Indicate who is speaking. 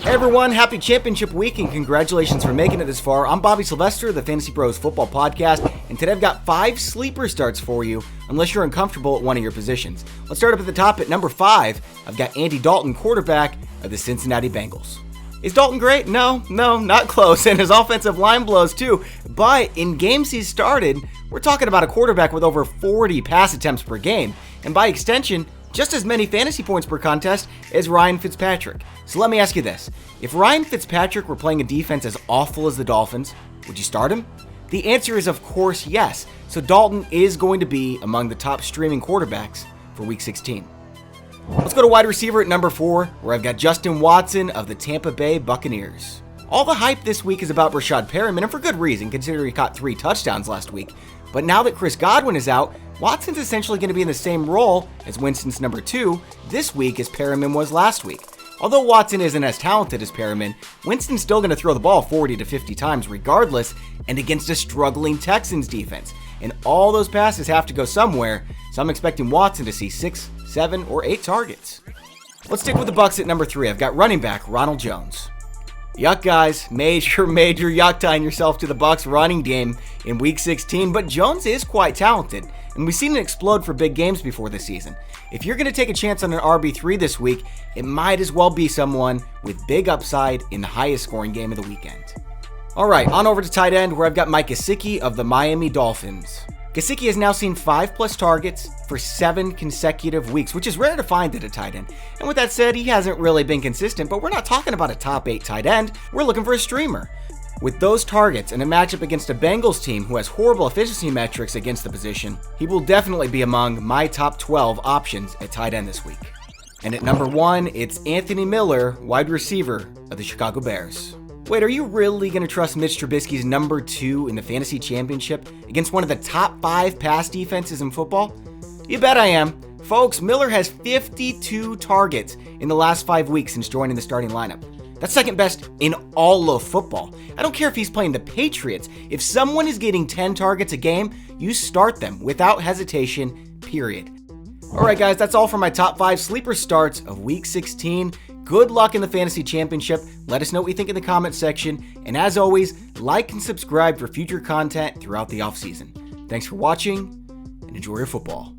Speaker 1: Hey everyone, happy championship week and congratulations for making it this far. I'm Bobby Sylvester, the FantasyPros football podcast, and today I've got 5 sleeper starts for you, unless you're uncomfortable at one of your positions. Let's start up at the top at number 5. I've got Andy Dalton, quarterback of the Cincinnati Bengals. Is Dalton great? No, not close, and his offensive line blows too, but in games he's started, we're talking about a quarterback with over 40 pass attempts per game, and by extension, just as many fantasy points per contest as Ryan Fitzpatrick. So let me ask you this. If Ryan Fitzpatrick were playing a defense as awful as the Dolphins, would you start him? The answer is of course yes. So Dalton is going to be among the top streaming quarterbacks for week 16. Let's go to wide receiver at number 4, where I've got Justin Watson of the Tampa Bay Buccaneers. All the hype this week is about Rashad Perriman, and for good reason, considering he caught 3 touchdowns last week. But now that Chris Godwin is out, Watson's essentially going to be in the same role as Winston's number 2 this week as Perriman was last week. Although Watson isn't as talented as Perriman, Winston's still going to throw the ball 40 to 50 times regardless, and against a struggling Texans defense. And all those passes have to go somewhere, so I'm expecting Watson to see 6, 7, or 8 targets. Let's stick with the Bucs at number 3. I've got running back Ronald Jones. Yuck, guys. Major yuck tying yourself to the Bucs running game in Week 16, but Jones is quite talented, and we've seen it explode for big games before this season. If you're going to take a chance on an RB3 this week, it might as well be someone with big upside in the highest scoring game of the weekend. All right, on over to tight end, where I've got Mike Gesicki of the Miami Dolphins. Gesicki has now seen 5+ targets for 7 consecutive weeks, which is rare to find at a tight end. And with that said, he hasn't really been consistent, but we're not talking about a top 8 tight end. We're looking for a streamer. With those targets and a matchup against a Bengals team who has horrible efficiency metrics against the position, he will definitely be among my top 12 options at tight end this week. And at number 1, it's Anthony Miller, wide receiver of the Chicago Bears. Wait, are you really going to trust Mitch Trubisky's number 2 in the fantasy championship against one of the top 5 pass defenses in football? You bet I am. Folks, Miller has 52 targets in the last 5 weeks since joining the starting lineup. That's second best in all of football. I don't care if he's playing the Patriots. If someone is getting 10 targets a game, you start them without hesitation, period. All right, guys, that's all for my top 5 sleeper starts of Week 16. Good luck in the fantasy championship. Let us know what you think in the comments section. And as always, like and subscribe for future content throughout the offseason. Thanks for watching and enjoy your football.